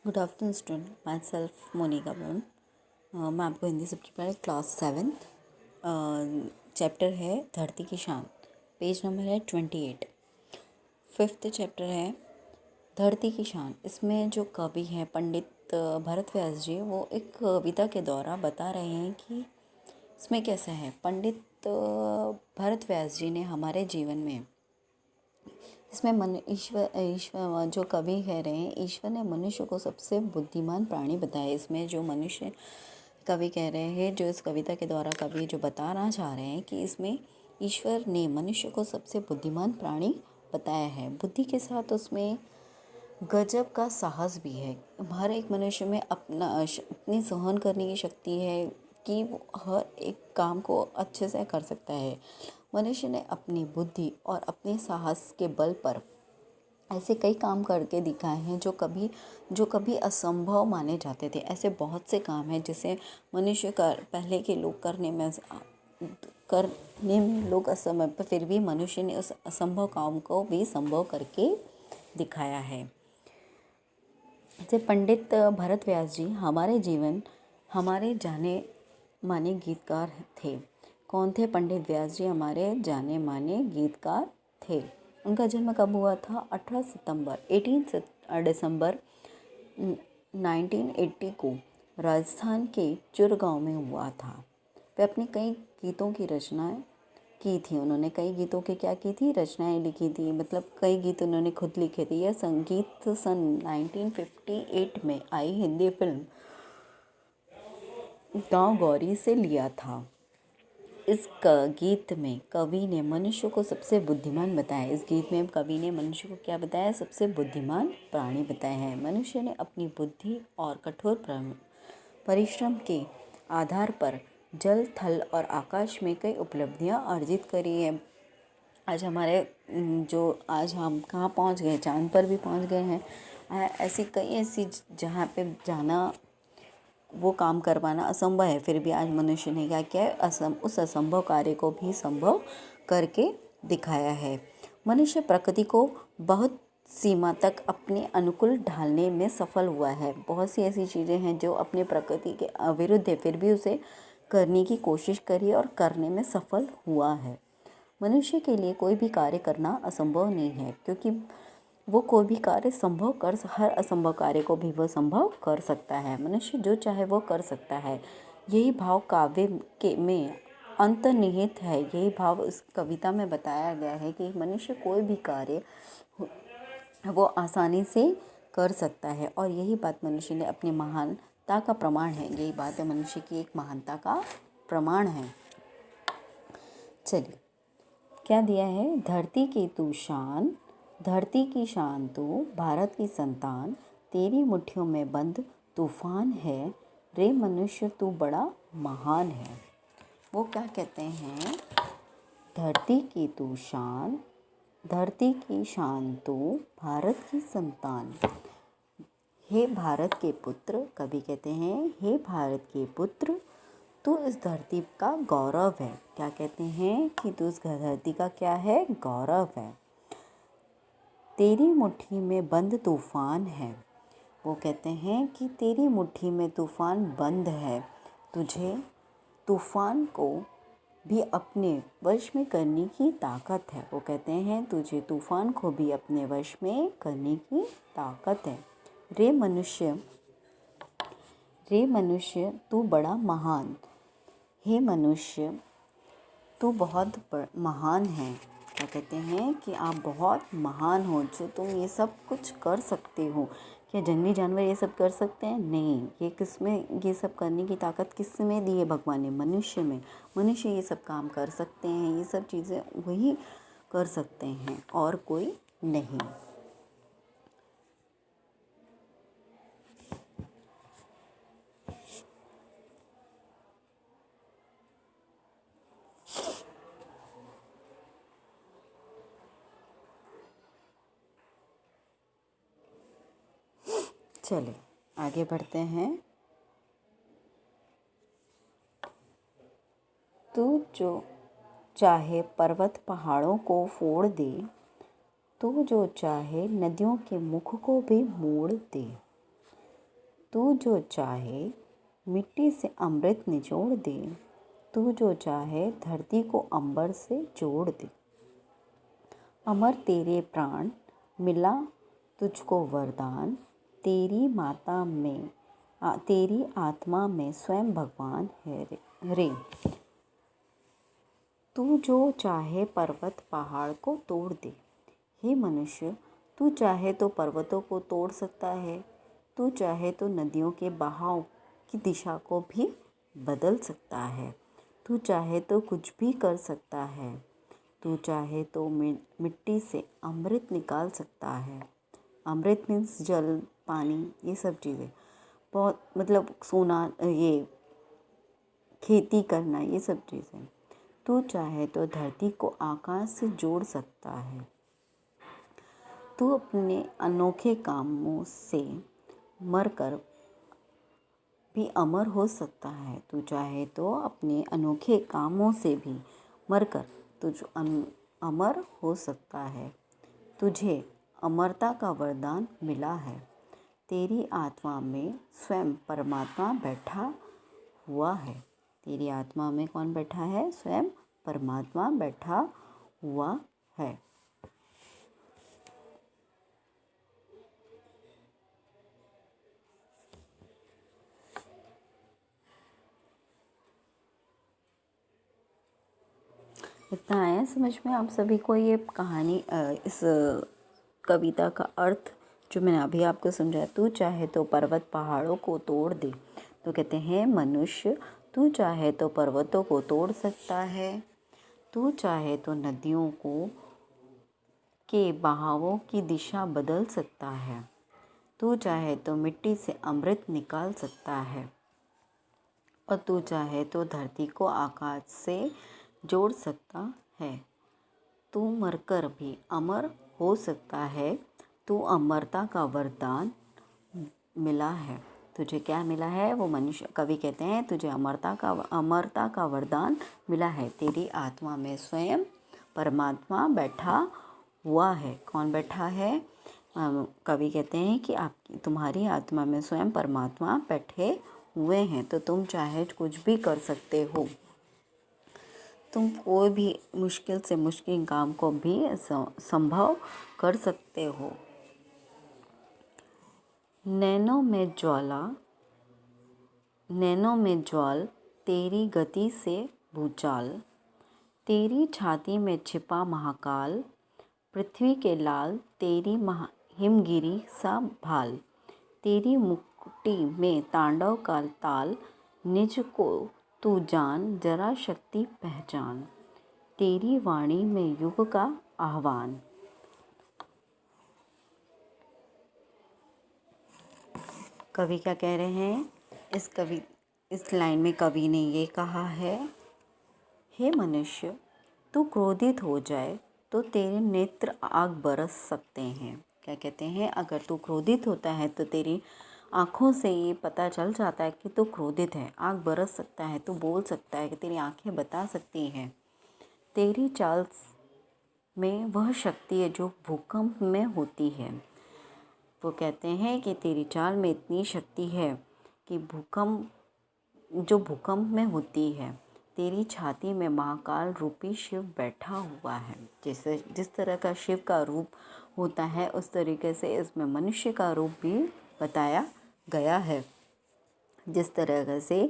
Good afternoon student, myself Monika ma'am. मैं आपको हिंदी सबकी पढ़ाई क्लास 7th। चैप्टर है धरती की शान। पेज नंबर है 28। 5th चैप्टर है धरती की शान। इसमें जो कवि हैं पंडित भरत व्यास जी, वो एक कविता के द्वारा बता रहे हैं कि इसमें कैसा है। पंडित भरत व्यास जी ने हमारे जीवन में इसमें ईश्वर जो कवि कह रहे हैं, ईश्वर ने मनुष्य को सबसे बुद्धिमान प्राणी बताया। इसमें जो मनुष्य कवि कह रहे हैं, जो इस कविता के द्वारा कवि जो बताना चाह रहे हैं कि इसमें ईश्वर ने मनुष्य को सबसे बुद्धिमान प्राणी बताया है। बुद्धि के साथ उसमें गजब का साहस भी है। हर एक मनुष्य में अपनी सहन करने की शक्ति है कि वो हर एक काम को अच्छे से कर सकता है। मनुष्य ने अपनी बुद्धि और अपने साहस के बल पर ऐसे कई काम करके दिखाए हैं जो कभी असंभव माने जाते थे। ऐसे बहुत से काम हैं जिसे मनुष्य पहले के लोग करने में लोग असमर्थ, पर फिर भी मनुष्य ने उस असंभव काम को भी संभव करके दिखाया है। जैसे पंडित भरत व्यास जी हमारे जाने माने गीतकार थे। कौन थे पंडित व्यास जी? हमारे जाने माने गीतकार थे। उनका जन्म कब हुआ था? 18 दिसंबर 1980 को राजस्थान के चुरगांव में हुआ था। वे अपने कई गीतों की रचनाएं की थी। उन्होंने कई गीतों की क्या की थी? रचनाएं लिखी थी। मतलब कई गीत उन्होंने खुद लिखे थे। यह संगीत सन 1958 में आई हिंदी फिल्म गाँव गौरी से लिया था। इस गीत में कवि ने मनुष्य को सबसे बुद्धिमान बताया। इस गीत में कवि ने मनुष्य को क्या बताया? सबसे बुद्धिमान प्राणी बताया है। मनुष्य ने अपनी बुद्धि और कठोर परिश्रम के आधार पर जल, थल और आकाश में कई उपलब्धियां अर्जित करी है। आज हम कहाँ पहुँच गए? चांद पर भी पहुँच गए हैं। ऐसी जहाँ पे जाना, वो काम करवाना असंभव है, फिर भी आज मनुष्य ने क्या किया है? उस असंभव कार्य को भी संभव करके दिखाया है। मनुष्य प्रकृति को बहुत सीमा तक अपने अनुकूल ढालने में सफल हुआ है। बहुत सी ऐसी चीज़ें हैं जो अपने प्रकृति के विरुद्ध है, फिर भी उसे करने की कोशिश करी और करने में सफल हुआ है। मनुष्य के लिए कोई भी कार्य करना असंभव नहीं है, क्योंकि वो कोई भी कार्य हर असंभव कार्य को भी वो संभव कर सकता है। मनुष्य जो चाहे वो कर सकता है। यही भाव में अंतर्निहित है। यही भाव इस कविता में बताया गया है कि मनुष्य कोई भी कार्य वो आसानी से कर सकता है, और यही बात मनुष्य ने अपनी महानता का प्रमाण है। यही बात है मनुष्य की एक महानता का प्रमाण है। चलिए, क्या दिया है? धरती की शान तू, भारत की संतान, तेरी मुट्ठियों में बंद तूफान है, रे मनुष्य तू बड़ा महान है। वो क्या कहते हैं? धरती की शान तू, भारत की संतान, हे भारत के पुत्र। कवि कहते हैं, हे भारत के पुत्र, तू इस धरती का गौरव है। क्या कहते हैं? कि तू इस धरती का क्या है? गौरव है। तेरी मुट्ठी में बंद तूफान है। वो कहते हैं कि तेरी मुट्ठी में तूफान बंद है। तुझे तूफान को भी अपने वश में करने की ताकत है। वो कहते हैं तुझे तूफान को भी अपने वश में करने की ताकत है। रे मनुष्य तू बड़ा महान। हे मनुष्य, तू बहुत महान है। क्या कहते हैं? कि आप बहुत महान हो, जो तुम ये सब कुछ कर सकते हो। क्या जंगली जानवर ये सब कर सकते हैं? नहीं। ये सब करने की ताकत किस में दी है भगवान ने? मनुष्य में। मनुष्य ये सब काम कर सकते हैं। ये सब चीज़ें वही कर सकते हैं और कोई नहीं। चलिए आगे बढ़ते हैं। तू जो चाहे पर्वत पहाड़ों को फोड़ दे, तू जो चाहे नदियों के मुख को भी मोड़ दे। तू जो चाहे मिट्टी से अमृत निचोड़ दे, तू जो चाहे धरती को अंबर से जोड़ दे। अमर तेरे प्राण मिला तुझको वरदान, तेरी आत्मा में स्वयं भगवान है रे। तू जो चाहे पर्वत पहाड़ को तोड़ दे। हे मनुष्य, तू चाहे तो पर्वतों को तोड़ सकता है, तू चाहे तो नदियों के बहाव की दिशा को भी बदल सकता है, तू चाहे तो कुछ भी कर सकता है, तू चाहे तो मिट्टी से अमृत निकाल सकता है। अमृत मीन्स जल, पानी, ये सब चीज़ें, बहुत मतलब सोना, ये खेती करना, ये सब चीज़ें। तू चाहे तो धरती को आकाश से जोड़ सकता है, तू अपने अनोखे कामों से मरकर भी अमर हो सकता है। तू चाहे तो अपने अनोखे कामों से भी मरकर तुझ अमर हो सकता है। तुझे अमरता का वरदान मिला है, तेरी आत्मा में स्वयं परमात्मा बैठा हुआ है। तेरी आत्मा में कौन बैठा है? स्वयं परमात्मा बैठा हुआ है। इतना आया समझ में आप सभी को ये कहानी, इस कविता का अर्थ जो मैंने अभी आपको समझाया। तू चाहे तो पर्वत पहाड़ों को तोड़ दे। तो कहते हैं मनुष्य, तू चाहे तो पर्वतों को तोड़ सकता है, तू चाहे तो नदियों के बहावों की दिशा बदल सकता है, तू चाहे तो मिट्टी से अमृत निकाल सकता है, और तू चाहे तो धरती को आकाश से जोड़ सकता है। तू मरकर भी अमर हो सकता है, तू अमरता का वरदान मिला है। तुझे क्या मिला है? वो मनुष्य, कवि कहते हैं तुझे अमरता का वरदान मिला है। तेरी आत्मा में स्वयं परमात्मा बैठा हुआ है। कौन बैठा है? कवि कहते हैं कि तुम्हारी आत्मा में स्वयं परमात्मा बैठे हुए हैं, तो तुम चाहे कुछ भी कर सकते हो। तुम कोई भी मुश्किल से मुश्किल काम को भी संभव कर सकते हो। नैनों में ज्वाल तेरी गति से भूचाल, तेरी छाती में छिपा महाकाल, पृथ्वी के लाल तेरी हिमगिरी सा भाल, तेरी मुकुटी में तांडव का ताल, निज को तू जान जरा शक्ति पहचान, तेरी वाणी में युग का आह्वान। कवि क्या कह रहे हैं? इस लाइन में कवि ने ये कहा है, हे मनुष्य, तू क्रोधित हो जाए तो तेरे नेत्र आग बरस सकते हैं। क्या कहते हैं? अगर तू क्रोधित होता है तो तेरी आँखों से ये पता चल जाता है कि तू क्रोधित है, आग बरस सकता है, तू बोल सकता है, कि तेरी आँखें बता सकती हैं। तेरी चाल में वह शक्ति है जो भूकंप में होती है। वो कहते हैं कि तेरी चाल में इतनी शक्ति है कि भूकंप में होती है। तेरी छाती में महाकाल रूपी शिव बैठा हुआ है। जिस तरह का शिव का रूप होता है, उस तरीके से इसमें मनुष्य का रूप भी बताया गया है। जिस तरह से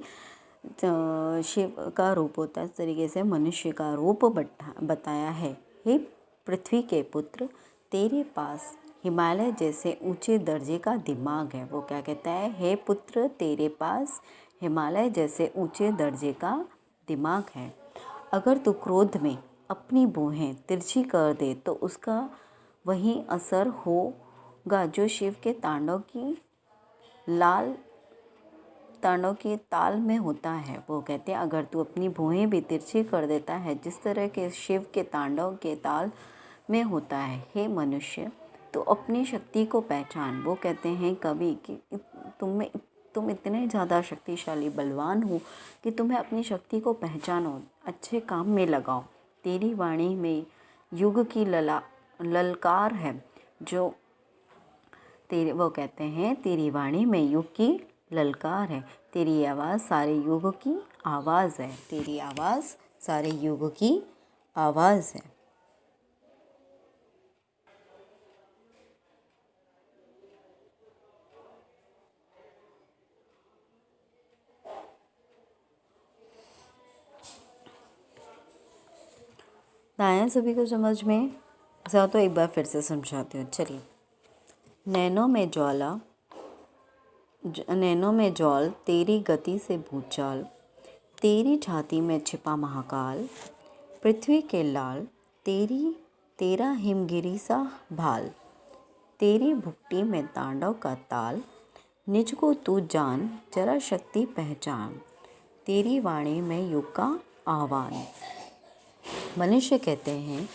शिव का रूप होता है, उस तरीके से मनुष्य का रूप बताया है। हे पृथ्वी के पुत्र, तेरे पास हिमालय जैसे ऊंचे दर्जे का दिमाग है। वो क्या कहता है? हे पुत्र, तेरे पास हिमालय जैसे ऊंचे दर्जे का दिमाग है। अगर तू क्रोध में अपनी भौहें तिरछी कर दे तो उसका वही असर होगा जो शिव के तांडव की ताल में होता है। वो कहते हैं अगर तू अपनी भौहें भी तिरछी कर देता है, जिस तरह के शिव के तांडव के ताल में होता है। हे मनुष्य, तो अपनी शक्ति को पहचान। वो कहते हैं कवि कि तुम इतने ज़्यादा शक्तिशाली बलवान हो कि तुम्हें अपनी शक्ति को पहचानो, अच्छे काम में लगाओ। तेरी वाणी में युग की ललकार है जो वो कहते हैं तेरी वाणी में युग की ललकार है। तेरी आवाज़ सारे युग की आवाज़ है। तेरी आवाज़ सारे युग की आवाज़ है। आया सभी को समझ में? ऐसा तो एक बार फिर से समझाती हूँ। चलिए। नैनों में ज्वाला, नैनों में ज्वाल, तेरी गति से भूचाल, तेरी छाती में छिपा महाकाल, पृथ्वी के लाल, तेरा हिमगिरी सा भाल, तेरी भुक्टी में तांडव का ताल, निज को तू जान, जरा शक्ति पहचान, तेरी वाणी में युग का आह्वान। मनुष्य कहते हैं,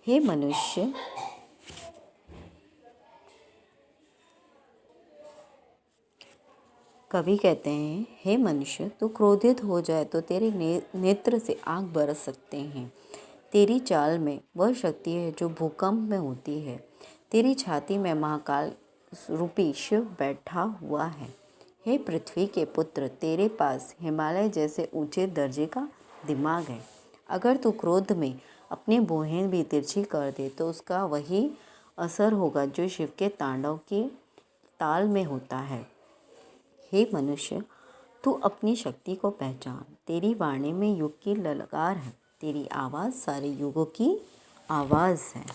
हे मनुष्य, कवि कहते हैं, हे मनुष्य, तू क्रोधित हो जाए तो तेरे नेत्र से आग बरस सकते हैं। तेरी चाल में वह शक्ति है जो भूकंप में होती है। तेरी छाती में महाकाल रूपी शिव बैठा हुआ है। हे पृथ्वी के पुत्र, तेरे पास हिमालय जैसे ऊंचे दर्जे का दिमाग है। अगर तू क्रोध में अपनी भौहें भी तिरछी कर दे तो उसका वही असर होगा जो शिव के तांडव की ताल में होता है। हे मनुष्य, तू अपनी शक्ति को पहचान। तेरी वाणी में युग की ललकार है। तेरी आवाज़ सारे युगों की आवाज़ है।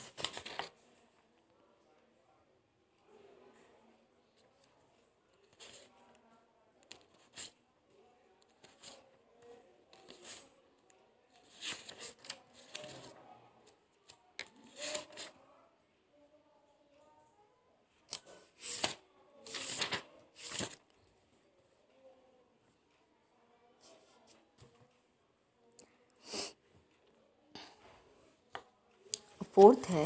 फोर्थ है,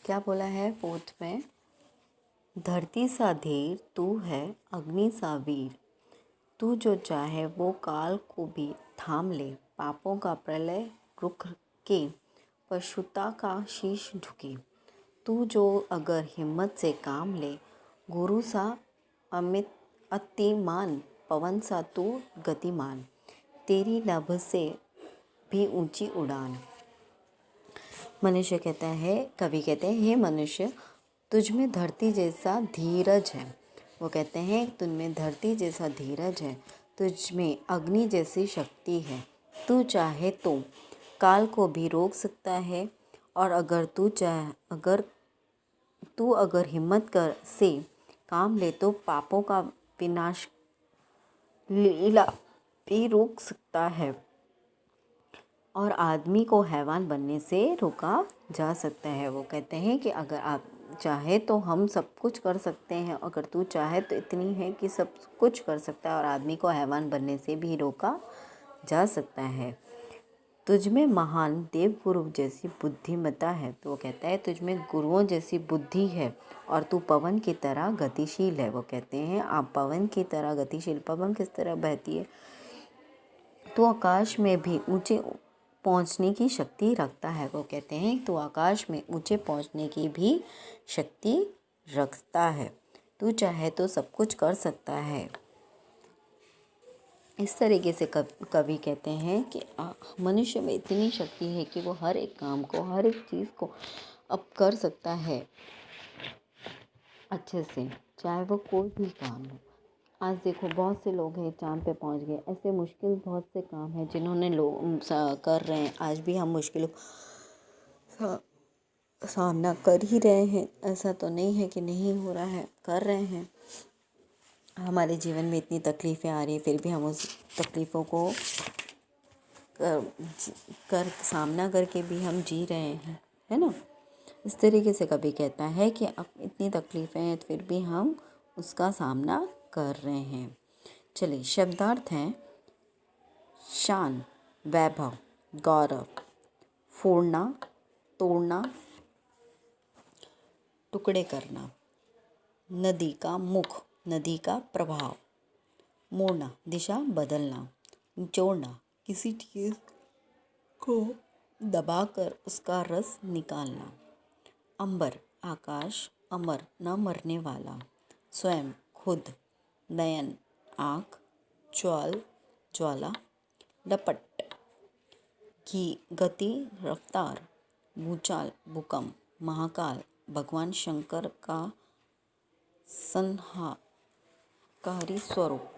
क्या बोला है फोर्थ में? धरती सा धीर तू है, अग्नि सा वीर, तू जो चाहे वो काल को भी थाम ले। पापों का प्रलय रुक के पशुता का शीश झुके। तू जो अगर हिम्मत से काम ले, गुरु सा अमित अतिमान, पवन सा तू गतिमान, तेरी नभ से भी ऊंची उड़ान। मनुष्य कहता है, कवि कहते हैं, हे मनुष्य, तुझ में धरती जैसा धीरज है। वो कहते हैं, तुझ में धरती जैसा धीरज है, तुझ में अग्नि जैसी शक्ति है। तू चाहे तो काल को भी रोक सकता है, और अगर हिम्मत कर से काम ले तो पापों का विनाश लीला भी रोक सकता है, और आदमी को हैवान बनने से रोका जा सकता है। वो कहते हैं कि अगर आप चाहे तो हम सब कुछ कर सकते हैं, अगर तू चाहे तो इतनी है कि सब कुछ कर सकता है, और आदमी को हैवान बनने से भी रोका जा सकता है। तुझ में महान देव गुरु जैसी बुद्धिमत्ता है। तो वो कहता है, तुझ में गुरुओं जैसी बुद्धि है, और तू पवन की तरह गतिशील है। वो कहते हैं, आप पवन की तरह गतिशील। पवन किस तरह बहती है? तो आकाश में भी ऊंचे पहुंचने की शक्ति रखता है। वो कहते हैं, तो आकाश में ऊंचे पहुंचने की भी शक्ति रखता है। तू चाहे तो सब कुछ कर सकता है। इस तरीके से कवि कहते हैं कि मनुष्य में इतनी शक्ति है कि वो हर एक काम को, हर एक चीज़ को अब कर सकता है अच्छे से, चाहे वो कोई भी काम हो। आज देखो, बहुत से लोग हैं चाँद पे पहुंच गए। ऐसे मुश्किल बहुत से काम हैं जिन्होंने लोग कर रहे हैं। आज भी हम मुश्किलों का सामना कर ही रहे हैं। ऐसा तो नहीं है कि नहीं हो रहा है, कर रहे हैं। हमारे जीवन में इतनी तकलीफ़ें आ रही हैं, फिर भी हम उस तकलीफ़ों को कर सामना करके भी हम जी रहे हैं, है ना। इस तरीके से कभी कहता है कि अब इतनी तकलीफ़ें हैं फिर भी हम उसका सामना कर रहे हैं। चलिए, शब्दार्थ हैं शान, वैभव, गौरव, फोड़ना, तोड़ना, टुकड़े करना, नदी का मुख, नदी का प्रभाव, मोड़ना, दिशा बदलना, निचोड़ना, किसी चीज़ को दबाकर उसका रस निकालना, अंबर, आकाश, अमर, न मरने वाला, स्वयं, खुद, नयन आँख, ज्वाल ज्वाला, लपट गति रफ्तार, भूचाल भूकंप, महाकाल भगवान शंकर का संहारकारी स्वरूप,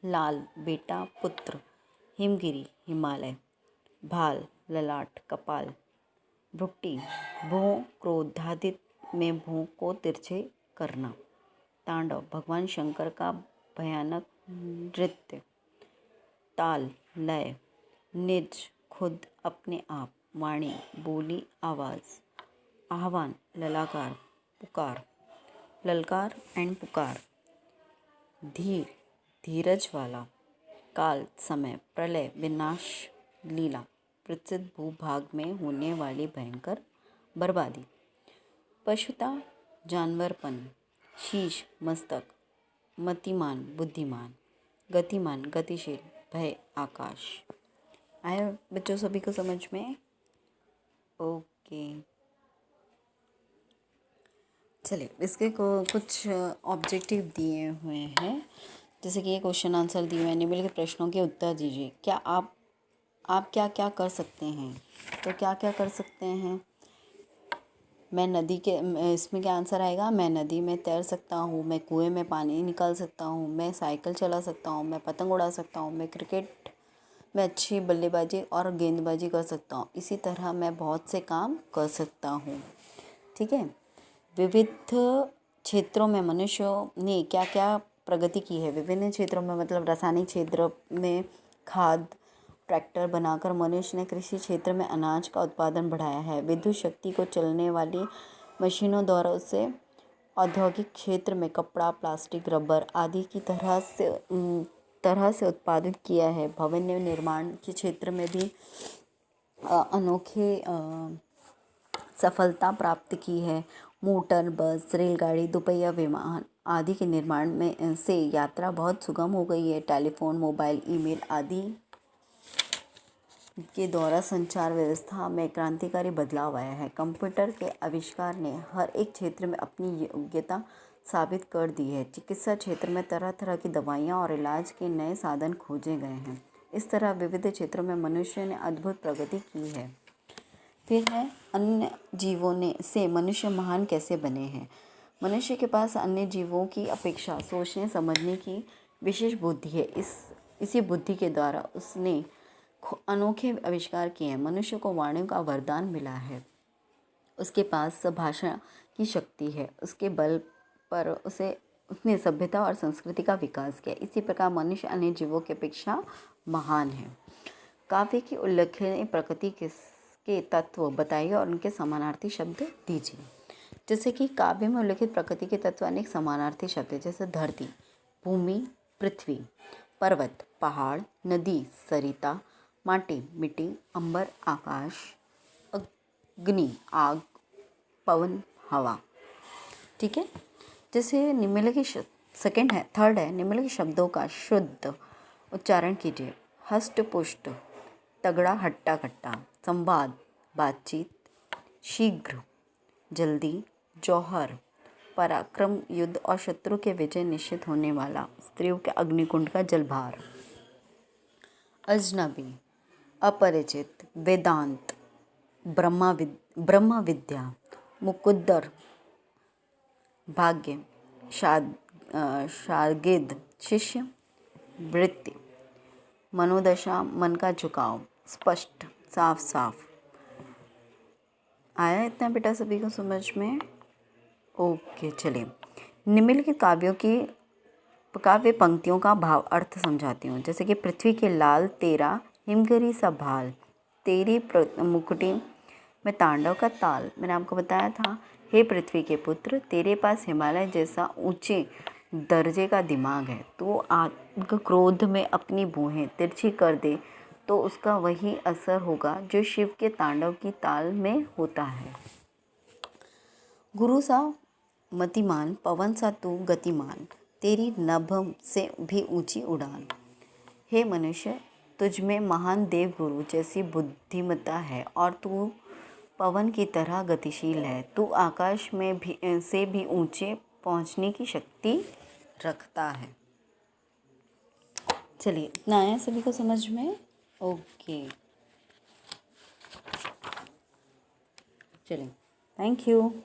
लाल बेटा पुत्र, हिमगिरी हिमालय, भाल ललाट कपाल, भ्रुकुटी भौं क्रोधादित में भौं को तिरछे करना, तांडव भगवान शंकर का भयानक नृत्य, ताल लय, निज खुद अपने आप, वाणी बोली आवाज़, आह्वान ललाकार पुकार, ललकार एंड पुकार, धीर धीरज वाला, काल समय प्रलय विनाश लीला, प्रसिद्ध भूभाग में होने वाली भयंकर बर्बादी, पशुता जानवरपन, शीश मस्तक, मतिमान बुद्धिमान, गतिमान गतिशील, भय आकाश। आया बच्चों सभी को समझ में? ओके, चलिए इसके कुछ ऑब्जेक्टिव दिए हुए हैं, जैसे कि ये क्वेश्चन आंसर दिए हुए हैं। निम्नलिखित प्रश्नों के उत्तर दीजिए। क्या आप क्या क्या कर सकते हैं? तो क्या क्या कर सकते हैं? मैं नदी के, इसमें क्या आंसर आएगा? मैं नदी में तैर सकता हूँ, मैं कुएं में पानी निकाल सकता हूँ, मैं साइकिल चला सकता हूँ, मैं पतंग उड़ा सकता हूँ, मैं क्रिकेट में अच्छी बल्लेबाजी और गेंदबाजी कर सकता हूँ। इसी तरह मैं बहुत से काम कर सकता हूँ। ठीक है। विविध क्षेत्रों में मनुष्यों ने क्या क्या प्रगति की है? विभिन्न क्षेत्रों में मतलब रासायनिक क्षेत्र में खाद ट्रैक्टर बनाकर मनुष्य ने कृषि क्षेत्र में अनाज का उत्पादन बढ़ाया है। विद्युत शक्ति को चलने वाली मशीनों द्वारा उसे औद्योगिक क्षेत्र में कपड़ा, प्लास्टिक, रबर आदि की तरह से उत्पादित किया है। भवन निर्माण के क्षेत्र में भी अनोखे सफलता प्राप्त की है। मोटर, बस, रेलगाड़ी, दोपहिया विमान आदि के निर्माण में से यात्रा बहुत सुगम हो गई है। टेलीफोन, मोबाइल, ईमेल आदि के द्वारा संचार व्यवस्था में क्रांतिकारी बदलाव आया है। कंप्यूटर के आविष्कार ने हर एक क्षेत्र में अपनी योग्यता साबित कर दी है। चिकित्सा क्षेत्र में तरह तरह की दवाइयाँ और इलाज के नए साधन खोजे गए हैं। इस तरह विविध क्षेत्रों में मनुष्य ने अद्भुत प्रगति की है। फिर है अन्य जीवों से मनुष्य महान कैसे बने हैं? मनुष्य के पास अन्य जीवों की अपेक्षा सोचने समझने की विशेष बुद्धि है। इसी बुद्धि के द्वारा उसने अनोखे आविष्कार किए हैं। मनुष्य को वाणी का वरदान मिला है। उसके पास भाषा की शक्ति है। उसके बल पर उसने सभ्यता और संस्कृति का विकास किया। इसी प्रकार मनुष्य अन्य जीवों की अपेक्षा महान है। काव्य की उल्लेखनीय प्रकृति के तत्व बताइए और उनके समानार्थी शब्द दीजिए। जैसे कि काव्य में उल्लेखित प्रकृति के तत्व अनेक समानार्थी शब्द, जैसे धरती, भूमि, पृथ्वी, पर्वत, पहाड़, नदी, सरिता, माटी, मिट्टी, अंबर, आकाश, अग्नि, आग, पवन, हवा। ठीक है। जैसे निम्नलिखित थर्ड है, निम्नलिखित शब्दों का शुद्ध उच्चारण कीजिए। हष्ट पुष्ट, तगड़ा हट्टा कट्टा, संवाद बातचीत, शीघ्र जल्दी, जौहर पराक्रम युद्ध और शत्रु के विजय निश्चित होने वाला, स्त्रियों के अग्निकुंड का जलभार, अजनबी अपरिचित, वेदांत ब्रह्म विद्या, मुकुद्दर भाग्य, शार्गिद शिष्य, वृत्ति, मनोदशा मन का झुकाव, स्पष्ट साफ साफ। आया इतना बेटा सभी को समझ में? ओके, चलिए निम्नलिखित काव्य पंक्तियों का भाव अर्थ समझाती हूँ। जैसे कि पृथ्वी के लाल तेरा हिमगिरी सा भाल, तेरी मुकुटी में तांडव का ताल। मैंने आपको बताया था, हे पृथ्वी के पुत्र, तेरे पास हिमालय जैसा ऊंचे दर्जे का दिमाग है। तो आग क्रोध में अपनी भौहें तिरछी कर दे तो उसका वही असर होगा जो शिव के तांडव की ताल में होता है। गुरु सा मतिमान, पवन सा तू गतिमान, तेरी नभ से भी ऊंची उड़ान। हे मनुष्य, तुझ में महान देव गुरु जैसी बुद्धिमत्ता है और तू पवन की तरह गतिशील है। तू आकाश में से भी ऊंचे पहुंचने की शक्ति रखता है। चलिए, इतना आया सभी को समझ में? ओके, चलिए, थैंक यू।